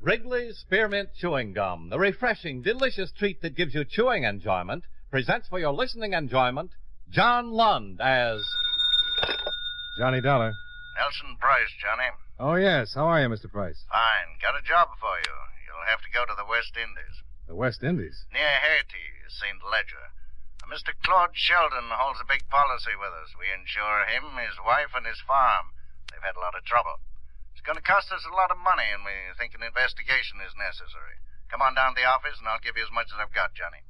Wrigley's Spearmint Chewing Gum, the refreshing, delicious treat that gives you chewing enjoyment, presents for your listening enjoyment John Lund as Johnny Dollar. Nelson Price, Johnny. Oh, yes. How are you, Mr. Price? Fine. Got a job for you. You'll have to go to the West Indies. The West Indies? Near Haiti, St. Ledger. Mr. Claude Sheldon holds a big policy with us. We insure him, his wife, and his farm. They've had a lot of trouble. It's going to cost us a lot of money, and we think an investigation is necessary. Come on down to the office, and I'll give you as much as I've got, Johnny.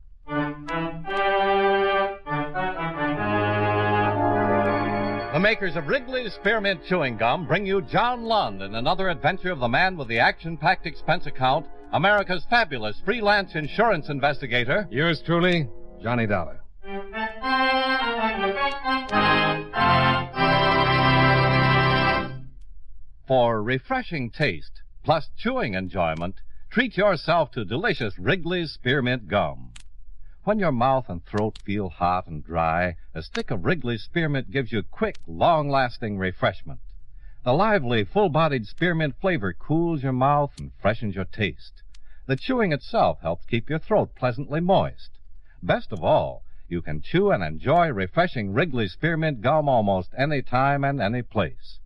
the makers of Wrigley's Spearmint Chewing Gum bring you John Lund in another adventure of the man with the action-packed expense account, America's fabulous freelance insurance investigator. Yours truly, Johnny Dollar. For refreshing taste, plus chewing enjoyment, treat yourself to delicious Wrigley's Spearmint Gum. When your mouth and throat feel hot and dry, a stick of Wrigley's Spearmint gives you quick, long-lasting refreshment. The lively, full-bodied spearmint flavor cools your mouth and freshens your taste. The chewing itself helps keep your throat pleasantly moist. Best of all, you can chew and enjoy refreshing Wrigley's Spearmint Gum almost any time and any place.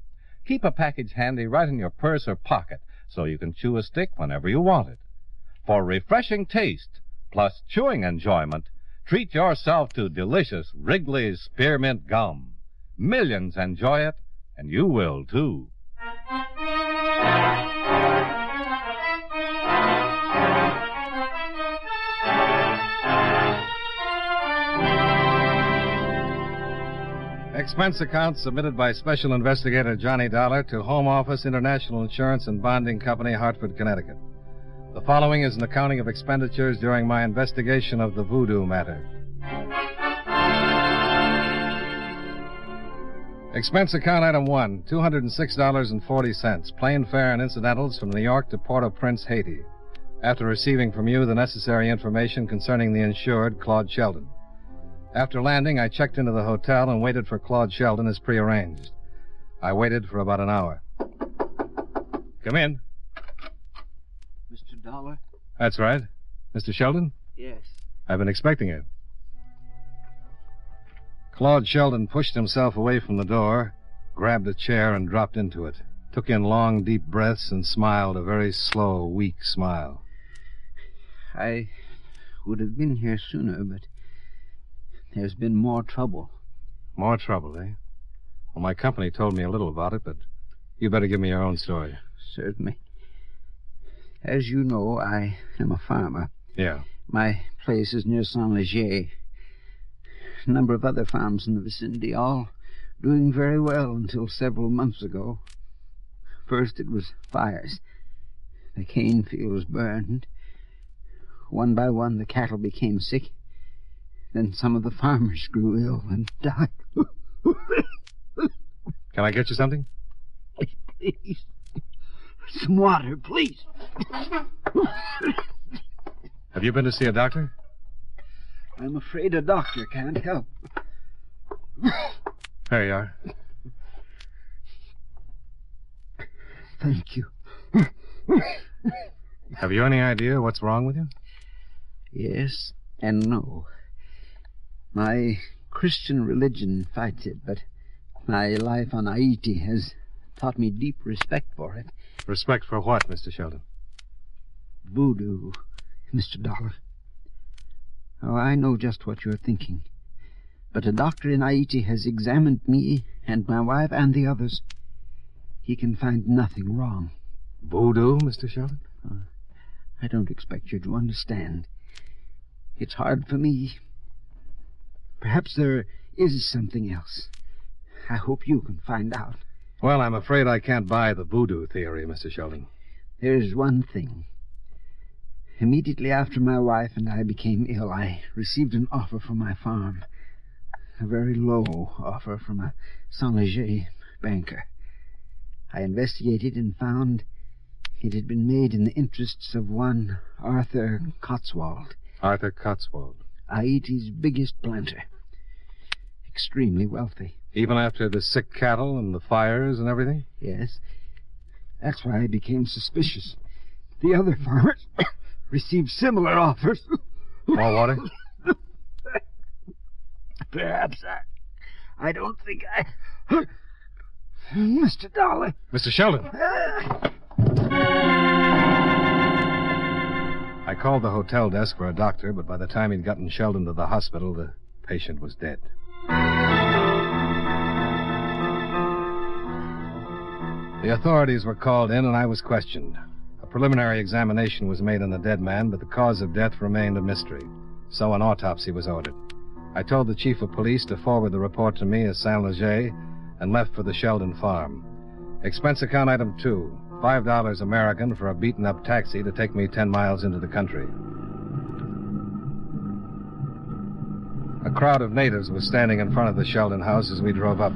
Keep a package handy right in your purse or pocket so you can chew a stick whenever you want it. For refreshing taste, plus chewing enjoyment, treat yourself to delicious Wrigley's Spearmint Gum. Millions enjoy it, and you will, too. Expense account submitted by Special Investigator Johnny Dollar to Home Office, International Insurance and Bonding Company, Hartford, Connecticut. The following is an accounting of expenditures during my investigation of the Voodoo matter. Expense account item 1, $206.40, plane fare and incidentals from New York to Port-au-Prince, Haiti, after receiving from you the necessary information concerning the insured, Claude Sheldon. After landing, I checked into the hotel and waited for Claude Sheldon as prearranged. I waited for about an hour. Come in. Mr. Dollar? That's right. Mr. Sheldon? Yes. I've been expecting you. Claude Sheldon pushed himself away from the door, grabbed a chair and dropped into it, took in long, deep breaths and smiled a very slow, weak smile. I would have been here sooner, but there's been more trouble. More trouble, eh? Well, my company told me a little about it, but you better give me your own story. Certainly. As you know, I am a farmer. Yeah. My place is near Saint-Léger. A number of other farms in the vicinity, all doing very well until several months ago. First it was fires. The cane fields burned. One by one the cattle became sick. Then some of the farmers grew ill and died. Can I get you something? Please. Some water, please. Have you been to see a doctor? I'm afraid a doctor can't help. There you are. Thank you. Have you any idea what's wrong with you? Yes and no. My Christian religion fights it, but my life on Haiti has taught me deep respect for it. Respect for what, Mr. Sheldon? Voodoo, Mr. Dollar. Oh, I know just what you're thinking. But a doctor in Haiti has examined me and my wife and the others. He can find nothing wrong. Voodoo, Mr. Sheldon? I don't expect you to understand. It's hard for me. Perhaps there is something else. I hope you can find out. Well, I'm afraid I can't buy the voodoo theory, Mr. Sheldon. There's one thing. Immediately after my wife and I became ill, I received an offer from my farm. A very low offer from a Saint-Léger banker. I investigated and found it had been made in the interests of one Arthur Cotswold. Arthur Cotswold. Haiti's biggest planter. Extremely wealthy. Even after the sick cattle and the fires and everything? Yes. That's why I became suspicious. The other farmers received similar offers. More water? Perhaps I don't think I... Mr. Dollar. Mr. Sheldon. I called the hotel desk for a doctor, but by the time he'd gotten Sheldon to the hospital, the patient was dead. The authorities were called in, and I was questioned. A preliminary examination was made on the dead man, but the cause of death remained a mystery. So an autopsy was ordered. I told the chief of police to forward the report to me as Saint-Leger and left for the Sheldon farm. Expense account item 2, $5 American for a beaten-up taxi to take me 10 miles into the country. A crowd of natives was standing in front of the Sheldon house as we drove up.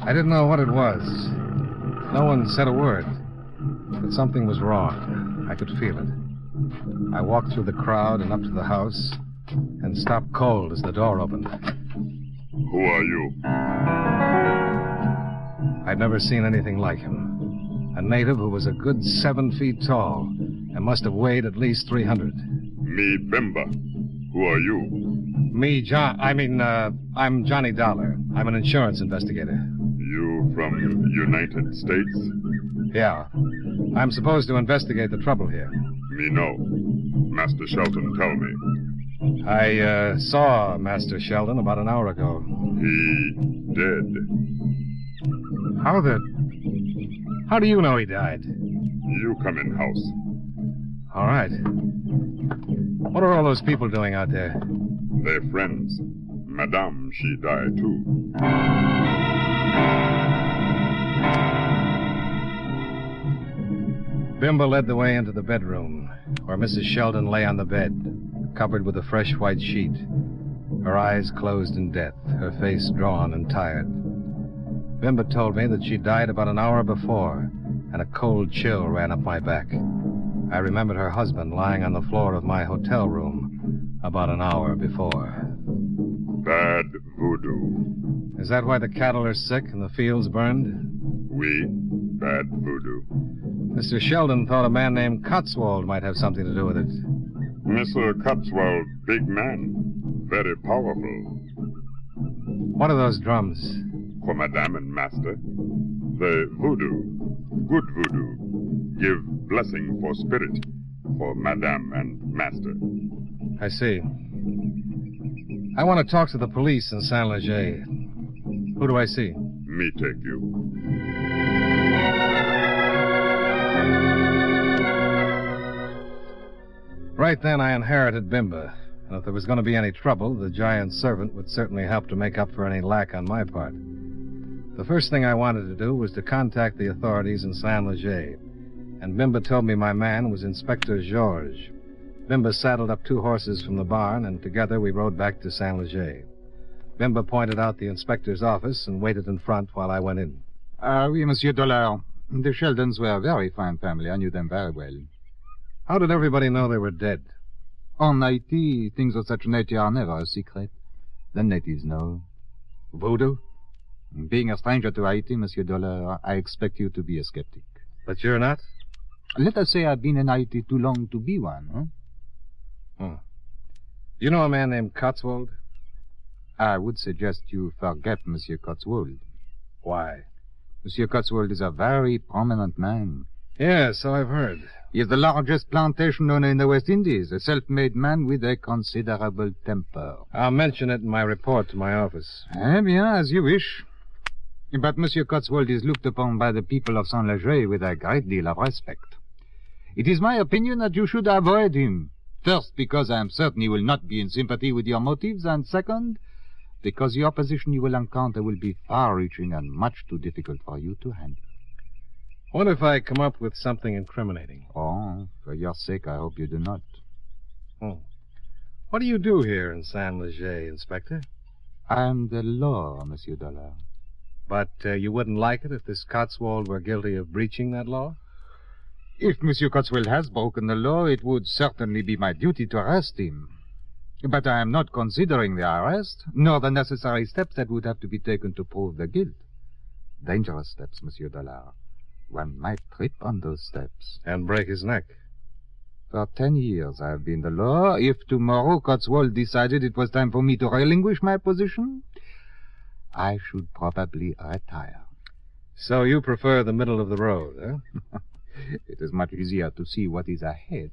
I didn't know what it was. No one said a word. But something was wrong. I could feel it. I walked through the crowd and up to the house and stopped cold as the door opened. Who are you? I'd never seen anything like him. A native who was a good 7 feet tall and must have weighed at least 300. Me, Bimba. Who are you? Me, I'm Johnny Dollar. I'm an insurance investigator. You from United States? Yeah. I'm supposed to investigate the trouble here. Me know. Master Shelton tell me. I saw Master Sheldon about an hour ago. He dead. How do you know he died? You come in house. All right. What are all those people doing out there? They friends. Madame, she die too. Bimba led the way into the bedroom, where Mrs. Sheldon lay on the bed, covered with a fresh white sheet, her eyes closed in death, her face drawn and tired. Bimba told me that she died about an hour before, and a cold chill ran up my back. I remembered her husband lying on the floor of my hotel room about an hour before. Bad voodoo. Is that why the cattle are sick and the fields burned? We bad voodoo. Mr. Sheldon thought a man named Cotswold might have something to do with it. Mr. Cotswell, big man. Very powerful. What are those drums? For Madame and Master. The voodoo. Good voodoo. Give blessing for spirit. For Madame and Master. I see. I want to talk to the police in Saint-Leger. Who do I see? Me take you. Right then, I inherited Bimba, and if there was going to be any trouble, the giant servant would certainly help to make up for any lack on my part. The first thing I wanted to do was to contact the authorities in Saint-Leger, and Bimba told me my man was Inspector Georges. Bimba saddled up 2 horses from the barn, and together we rode back to Saint-Leger. Bimba pointed out the inspector's office and waited in front while I went in. Oui, Monsieur Dollar. The Sheldons were a very fine family. I knew them very well. How did everybody know they were dead? On Haiti, things of such nature are never a secret. The natives know. Voodoo? Being a stranger to Haiti, Monsieur Dollar, I expect you to be a skeptic. But you're not? Let us say I've been in Haiti too long to be one, huh? You know a man named Cotswold? I would suggest you forget Monsieur Cotswold. Why? Monsieur Cotswold is a very prominent man. Yes, so I've heard. He is the largest plantation owner in the West Indies, a self-made man with a considerable temper. I'll mention it in my report to my office. Eh bien, as you wish. But Monsieur Cotswold is looked upon by the people of Saint-Leger with a great deal of respect. It is my opinion that you should avoid him. First, because I am certain he will not be in sympathy with your motives, and second, because the opposition you will encounter will be far-reaching and much too difficult for you to handle. What if I come up with something incriminating? Oh, for your sake, I hope you do not. What do you do here in Saint-Leger, Inspector? I am the law, Monsieur Dollar. But you wouldn't like it if this Cotswold were guilty of breaching that law? If Monsieur Cotswold has broken the law, it would certainly be my duty to arrest him. But I am not considering the arrest, nor the necessary steps that would have to be taken to prove the guilt. Dangerous steps, Monsieur Dollar. One might trip on those steps. And break his neck. For 10 years I have been the law. If tomorrow Cotswold decided it was time for me to relinquish my position, I should probably retire. So you prefer the middle of the road, eh? It is much easier to see what is ahead.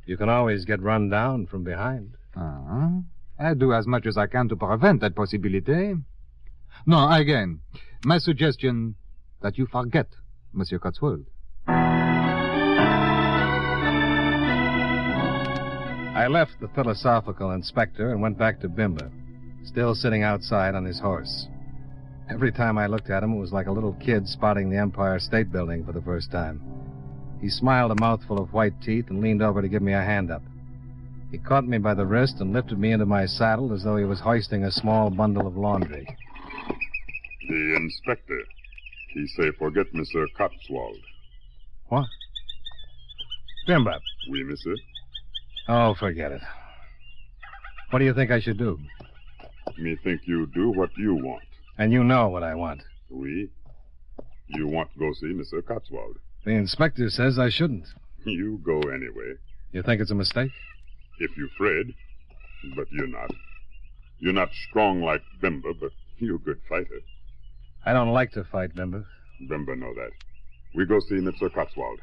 You can always get run down from behind. I do as much as I can to prevent that possibility. No, again, my suggestion that you forget Monsieur Cotswold. I left the philosophical inspector and went back to Bimba, still sitting outside on his horse. Every time I looked at him, it was like a little kid spotting the Empire State Building for the first time. He smiled a mouthful of white teeth and leaned over to give me a hand up. He caught me by the wrist and lifted me into my saddle as though he was hoisting a small bundle of laundry. The inspector. He say forget Monsieur Cotswold. What? Bimba. Oui, monsieur. Oh, forget it. What do you think I should do? Me think you do what you want. And you know what I want. Oui. You want to go see Monsieur Cotswold. The inspector says I shouldn't. You go anyway. You think it's a mistake? If you afraid. But you're not. You're not strong like Bimba, but you're a good fighter. I don't like to fight, Bimba. Bimba know that. We go see Monsieur Cotswold.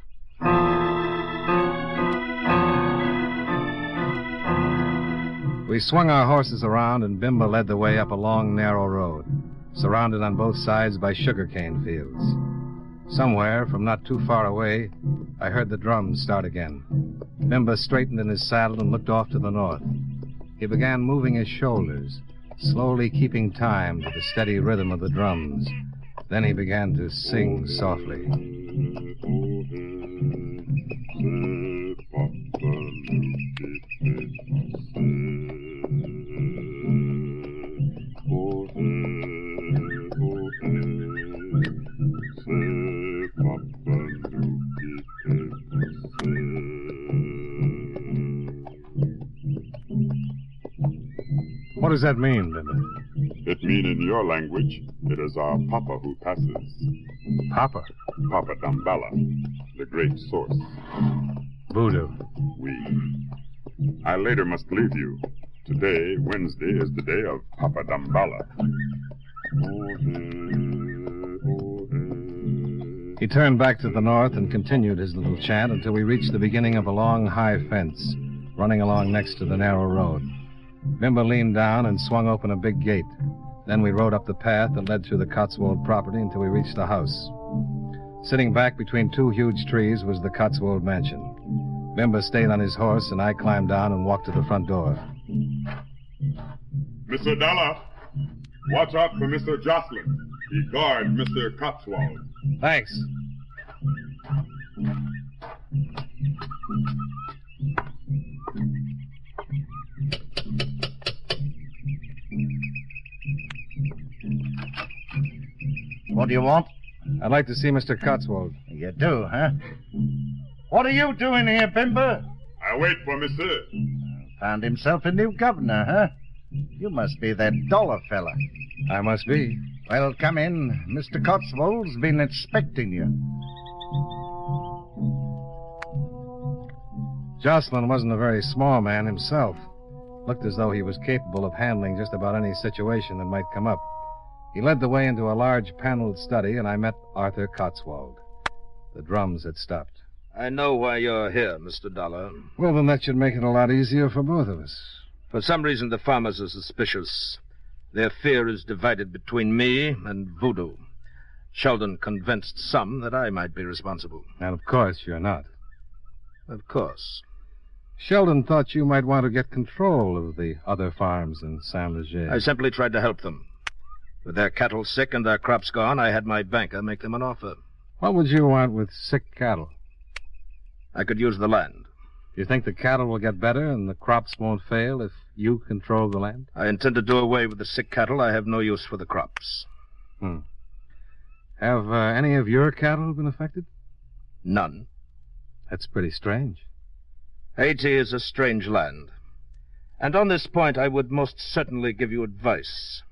We swung our horses around, and Bimba led the way up a long, narrow road, surrounded on both sides by sugarcane fields. Somewhere, from not too far away, I heard the drums start again. Bimba straightened in his saddle and looked off to the north. He began moving his shoulders, slowly keeping time to the steady rhythm of the drums. Then he began to sing softly. What does that mean, Bimba? It mean in your language, it is our Papa who passes. Papa? Papa Damballa, the great source. Voodoo. We. I later must leave you. Today, Wednesday, is the day of Papa Damballa. He turned back to the north and continued his little chant until we reached the beginning of a long, high fence running along next to the narrow road. Bimba leaned down and swung open a big gate. Then we rode up the path that led through the Cotswold property until we reached the house. Sitting back between two huge trees was the Cotswold mansion. Bimba stayed on his horse, and I climbed down and walked to the front door. Mr. Dollar, watch out for Mr. Jocelyn. He guard Mr. Cotswold. Thanks. What do you want? I'd like to see Mr. Cotswold. You do, huh? What are you doing here, Bimba? I wait for Monsieur. Found himself a new governor, huh? You must be that dollar fella. I must be. Well, come in. Mr. Cotswold's been expecting you. Jocelyn wasn't a very small man himself. Looked as though he was capable of handling just about any situation that might come up. He led the way into a large paneled study, and I met Arthur Cotswold. The drums had stopped. I know why you're here, Mr. Dollar. Well, then that should make it a lot easier for both of us. For some reason, the farmers are suspicious. Their fear is divided between me and Voodoo. Sheldon convinced some that I might be responsible. And of course you're not. Of course. Sheldon thought you might want to get control of the other farms in Saint-Leger. I simply tried to help them. With their cattle sick and their crops gone, I had my banker make them an offer. What would you want with sick cattle? I could use the land. Do you think the cattle will get better and the crops won't fail if you control the land? I intend to do away with the sick cattle. I have no use for the crops. Have any of your cattle been affected? None. That's pretty strange. Haiti is a strange land. And on this point, I would most certainly give you advice.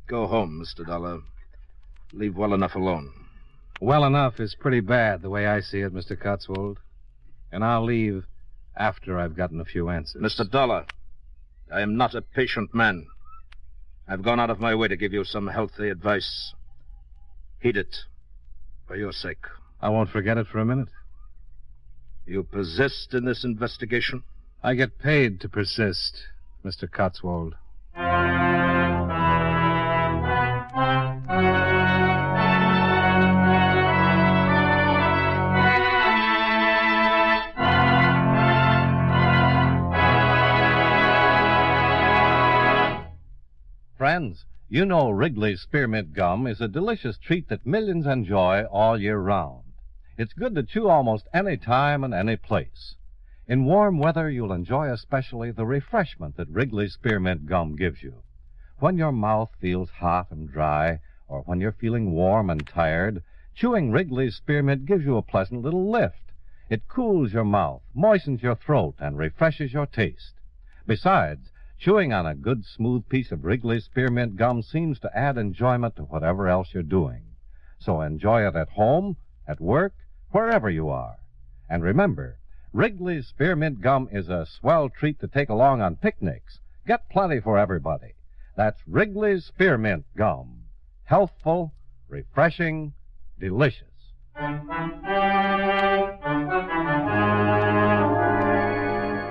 Go home, Mr. Dollar. leave well enough alone. Well enough is pretty bad, the way I see it, Mr. Cotswold. And I'll leave after I've gotten a few answers. Mr. Dollar, I am not a patient man. I've gone out of my way to give you some healthy advice. Heed it, for your sake. I won't forget it for a minute. You persist in this investigation? I get paid to persist, Mr. Cotswold. Friends, you know Wrigley's Spearmint Gum is a delicious treat that millions enjoy all year round. It's good to chew almost any time and any place. In warm weather, you'll enjoy especially the refreshment that Wrigley's Spearmint Gum gives you. When your mouth feels hot and dry, or when you're feeling warm and tired, chewing Wrigley's Spearmint gives you a pleasant little lift. It cools your mouth, moistens your throat, and refreshes your taste. Besides, chewing on a good, smooth piece of Wrigley's Spearmint Gum seems to add enjoyment to whatever else you're doing. So enjoy it at home, at work, wherever you are. And remember, Wrigley's Spearmint Gum is a swell treat to take along on picnics. Get plenty for everybody. That's Wrigley's Spearmint Gum. Healthful, refreshing, delicious.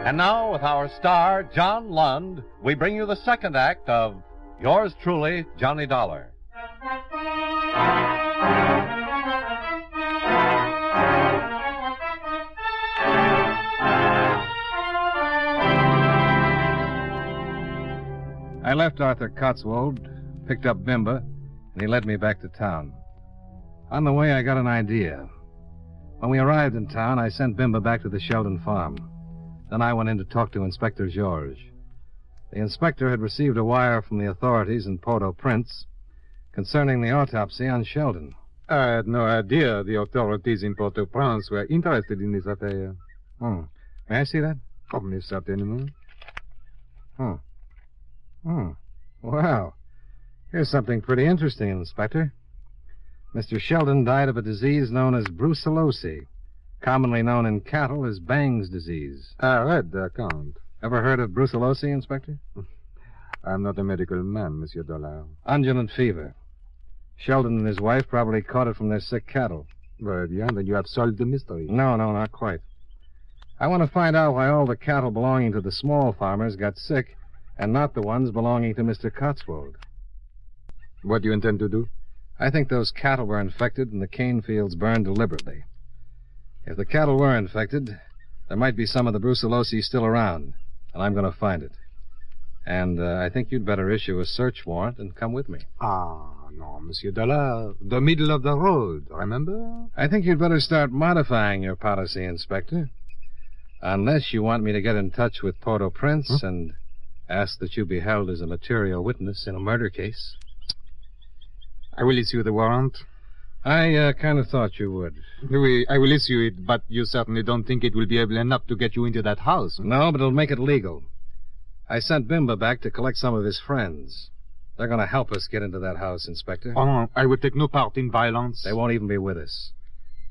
And now, with our star, John Lund, we bring you the second act of Yours Truly, Johnny Dollar. I left Arthur Cotswold, picked up Bimba, and he led me back to town. On the way, I got an idea. When we arrived in town, I sent Bimba back to the Sheldon farm. Then I went in to talk to Inspector Georges. The inspector had received a wire from the authorities in Port-au-Prince concerning the autopsy on Sheldon. I had no idea the authorities in Port-au-Prince were interested in this affair. May I see that? Oh, mais certainement. Wow. Here's something pretty interesting, Inspector. Mr. Sheldon died of a disease known as brucellosis, commonly known in cattle as Bang's disease. I read the account. Ever heard of brucellosis, Inspector? I'm not a medical man, Monsieur Dollar. Undulant fever. Sheldon and his wife probably caught it from their sick cattle. Very bien, then you have solved the mystery. No, not quite. I want to find out why all the cattle belonging to the small farmers got sick and not the ones belonging to Mr. Cotswold. What do you intend to do? I think those cattle were infected and the cane fields burned deliberately. If the cattle were infected, there might be some of the brucellosis still around, and I'm going to find it. And I think you'd better issue a search warrant and come with me. Ah, no, Monsieur Dollar. The middle of the road, remember? I think you'd better start modifying your policy, Inspector. Unless you want me to get in touch with Port-au-Prince and ask that you be held as a material witness in a murder case. I will issue the warrant. I kind of thought you would. I will issue it, but you certainly don't think it will be able enough to get you into that house. No, but it'll make it legal. I sent Bimba back to collect some of his friends. They're going to help us get into that house, Inspector. Oh, no, I will take no part in violence. They won't even be with us.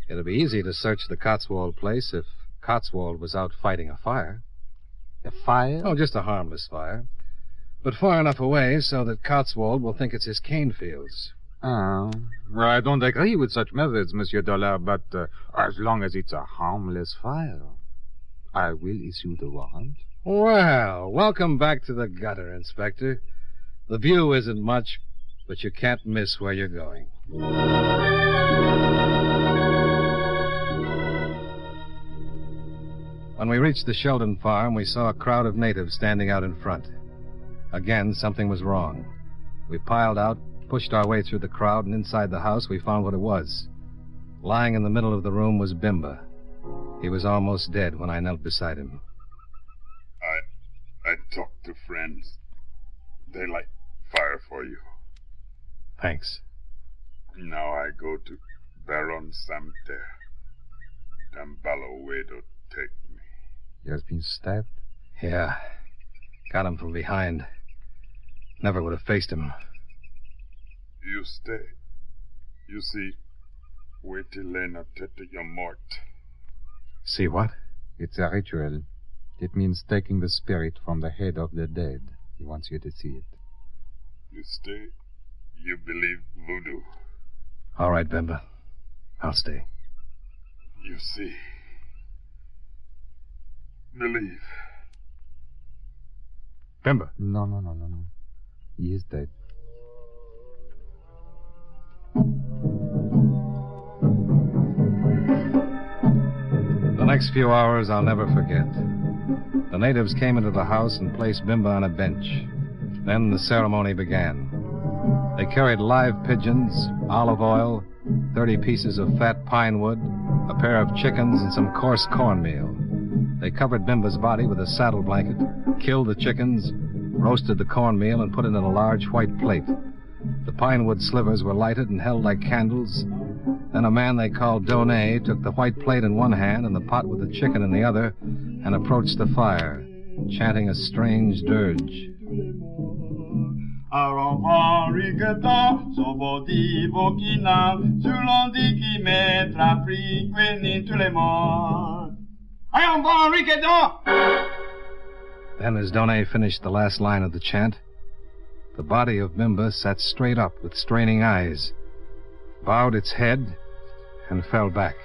It'll be easy to search the Cotswold place if Cotswold was out fighting a fire. A fire? Oh, just a harmless fire. But far enough away so that Cotswold will think it's his cane fields. Oh. Well, I don't agree with such methods, Monsieur Dollar, but as long as it's a harmless fire, I will issue the warrant. Well, welcome back to the gutter, Inspector. The view isn't much, but you can't miss where you're going. When we reached the Sheldon farm, we saw a crowd of natives standing out in front. Again, something was wrong. We piled out, pushed our way through the crowd, and inside the house we found what it was. Lying in the middle of the room was Bimba. He was almost dead when I knelt beside him. I talked to friends. They light fire for you. Thanks. Now I go to Baron Samter. Dambalo way to take me. He has been stabbed? Yeah. Got him from behind. Never would have faced him. You stay. You see, wait till la tête you're mort. See what? It's a ritual. It means taking the spirit from the head of the dead. He wants you to see it. You stay. You believe voodoo. All right, Bimba. I'll stay. You see. Believe. Bimba. No. He is dead. The next few hours I'll never forget. The natives came into the house and placed Bimba on a bench. Then the ceremony began. They carried live pigeons, olive oil, 30 pieces of fat pine wood, a pair of chickens, and some coarse cornmeal. They covered Bimba's body with a saddle blanket, killed the chickens, roasted the cornmeal, and put it in a large white plate. The pine wood slivers were lighted and held like candles. Then a man they called Donet took the white plate in one hand and the pot with the chicken in the other and approached the fire, chanting a strange dirge. Then as Donet finished the last line of the chant, the body of Bimba sat straight up with straining eyes, bowed its head, and fell back.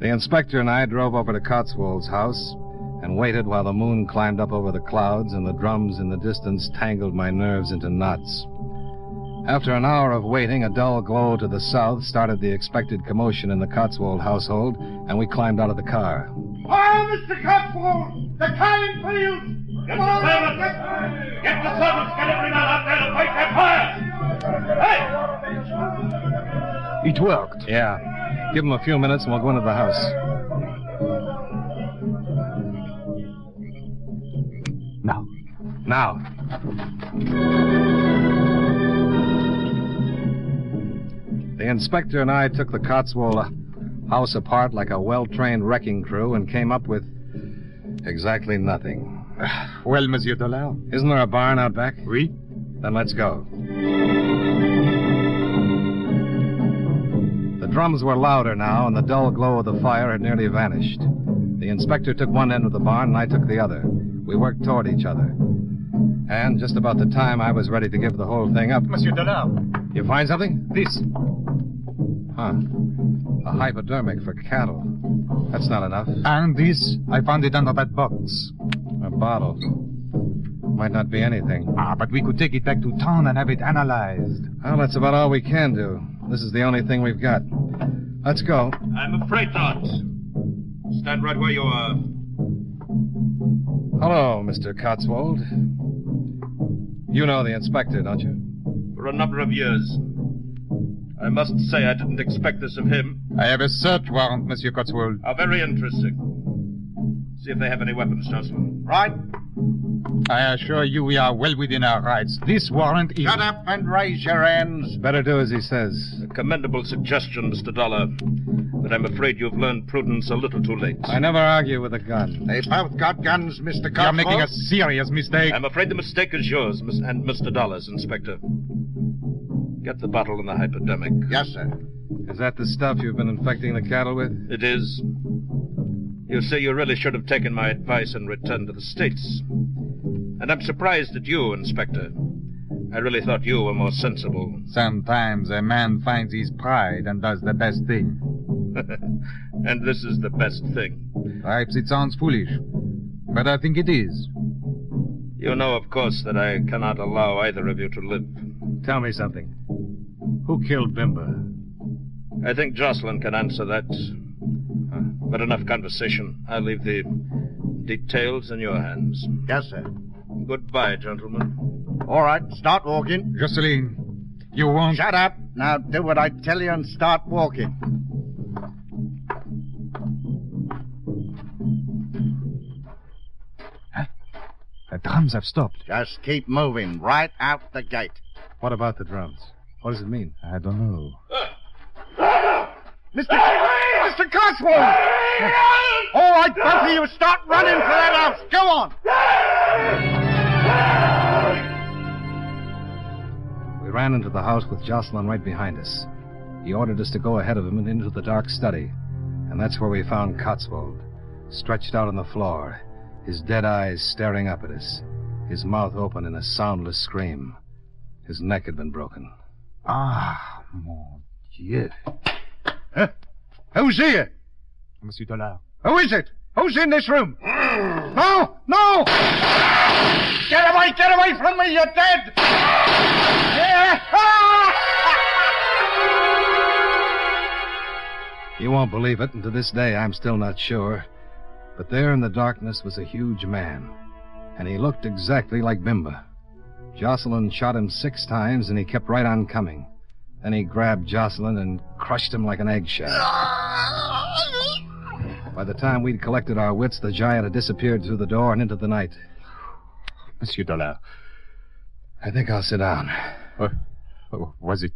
The inspector and I drove over to Cotswold's house and waited while the moon climbed up over the clouds and the drums in the distance tangled my nerves into knots. After an hour of waiting, a dull glow to the south started the expected commotion in the Cotswold household, and we climbed out of the car. Fire, Mr. Cotswold! They're calling for you! Get the servants! Get the servants! Get every man out there to fight that fire! Hey! It worked. Yeah. Give them a few minutes and we'll go into the house. Now. The inspector and I took the Cotswold house apart like a well-trained wrecking crew and came up with exactly nothing. Well, Monsieur Dollar? Isn't there a barn out back? Oui. Then let's go. The drums were louder now, and the dull glow of the fire had nearly vanished. The inspector took one end of the barn, and I took the other. We worked toward each other. And just about the time I was ready to give the whole thing up... Monsieur Dollar. You find something? This. Huh. A hypodermic for cattle. That's not enough. And this, I found it under that box. A bottle. Might not be anything. But we could take it back to town and have it analyzed. Well, that's about all we can do. This is the only thing we've got. Let's go. I'm afraid not. Stand right where you are. Hello, Mr. Cotswold. You know the inspector, don't you? For a number of years. I must say I didn't expect this of him. I have a search warrant, Monsieur Cotswold. How very interesting. See if they have any weapons, Jocelyn. Right? I assure you we are well within our rights. This warrant is... Shut up and raise your hands. Better do as he says. A commendable suggestion, Mr. Dollar. But I'm afraid you've learned prudence a little too late. I never argue with a gun. They both got guns, Mr. Cotswold. You're making a serious mistake. I'm afraid the mistake is yours and Mr. Dollar's, Inspector. Get the bottle and the hypodermic. Yes, sir. Is that the stuff you've been infecting the cattle with? It is. You see, you really should have taken my advice and returned to the States. And I'm surprised at you, Inspector. I really thought you were more sensible. Sometimes a man finds his pride and does the best thing. And this is the best thing. Perhaps it sounds foolish, but I think it is. You know, of course, that I cannot allow either of you to live. Tell me something. Who killed Bimba? I think Jocelyn can answer that. But enough conversation. I'll leave the details in your hands. Yes, sir. Goodbye, gentlemen. All right, start walking. Jocelyn, you won't... Shut up. Now do what I tell you and start walking. The drums have stopped. Just keep moving right out the gate. What about the drums? What does it mean? I don't know. Mr. Cotswold! All right, both of you, start running for that house. Go on. We ran into the house with Jocelyn right behind us. He ordered us to go ahead of him and into the dark study. And that's where we found Cotswold, stretched out on the floor, his dead eyes staring up at us, his mouth open in a soundless scream. His neck had been broken. Ah, mon Dieu. Who's here? Monsieur Dollard. Who is it? Who's in this room? No! No! Get away from me, you're dead! You won't believe it, and to this day I'm still not sure. But there in the darkness was a huge man, and he looked exactly like Bimba. Jocelyn shot him 6 times, and he kept right on coming. Then he grabbed Jocelyn and crushed him like an eggshell. By the time we'd collected our wits, the giant had disappeared through the door and into the night. Monsieur Dollard. I think I'll sit down. Was it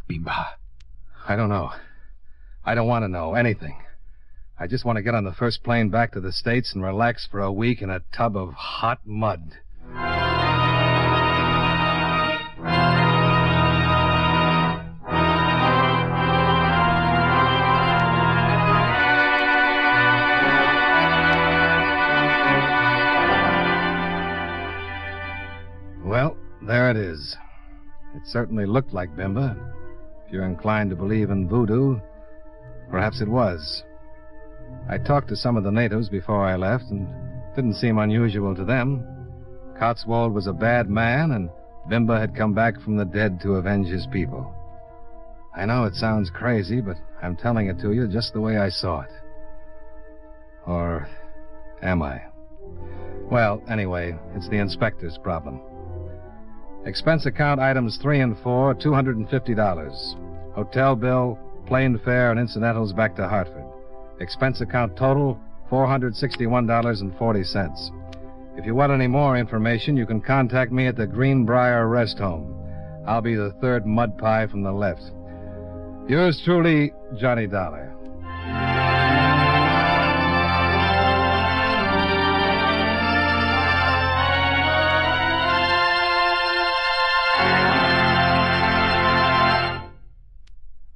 Bimba? I don't know. I don't want to know anything. I just want to get on the first plane back to the States and relax for a week in a tub of hot mud. Well, there it is. It certainly looked like Bimba. If you're inclined to believe in voodoo, perhaps it was. I talked to some of the natives before I left, and it didn't seem unusual to them. Cotswold was a bad man, and Bimba had come back from the dead to avenge his people. I know it sounds crazy, but I'm telling it to you just the way I saw it. Or am I? Well, anyway, it's the inspector's problem. Expense account items 3 and 4, $250. Hotel bill, plane fare, and incidentals back to Hartford. Expense account total, $461.40. If you want any more information, you can contact me at the Greenbrier Rest Home. I'll be the 3rd mud pie from the left. Yours truly, Johnny Dollar.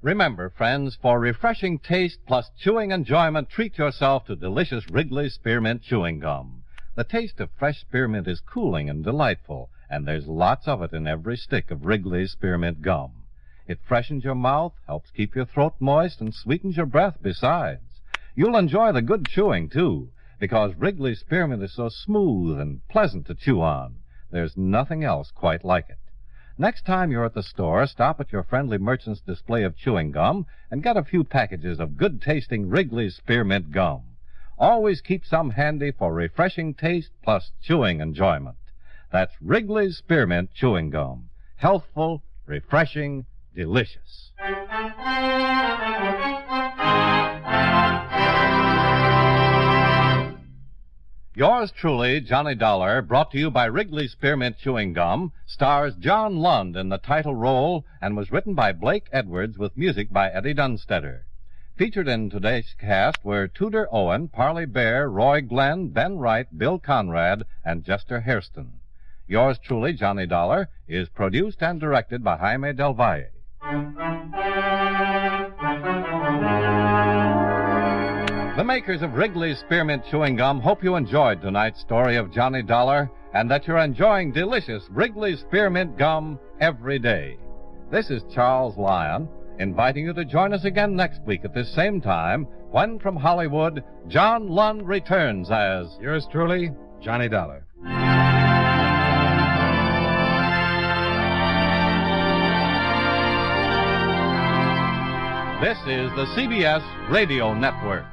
Remember, friends, for refreshing taste plus chewing enjoyment, treat yourself to delicious Wrigley's Spearmint Chewing Gum. The taste of fresh spearmint is cooling and delightful, and there's lots of it in every stick of Wrigley's Spearmint Gum. It freshens your mouth, helps keep your throat moist, and sweetens your breath besides. You'll enjoy the good chewing, too, because Wrigley's Spearmint is so smooth and pleasant to chew on. There's nothing else quite like it. Next time you're at the store, stop at your friendly merchant's display of chewing gum and get a few packages of good-tasting Wrigley's Spearmint Gum. Always keep some handy for refreshing taste plus chewing enjoyment. That's Wrigley's Spearmint Chewing Gum. Healthful, refreshing, delicious. Yours truly, Johnny Dollar, brought to you by Wrigley's Spearmint Chewing Gum, stars John Lund in the title role and was written by Blake Edwards with music by Eddie Dunstetter. Featured in today's cast were Tudor Owen, Parley Bear, Roy Glenn, Ben Wright, Bill Conrad, and Jester Hairston. Yours truly, Johnny Dollar, is produced and directed by Jaime Del Valle. The makers of Wrigley's Spearmint Chewing Gum hope you enjoyed tonight's story of Johnny Dollar and that you're enjoying delicious Wrigley's Spearmint Gum every day. This is Charles Lyon, inviting you to join us again next week at this same time when, from Hollywood, John Lund returns as Yours truly, Johnny Dollar. This is the CBS Radio Network.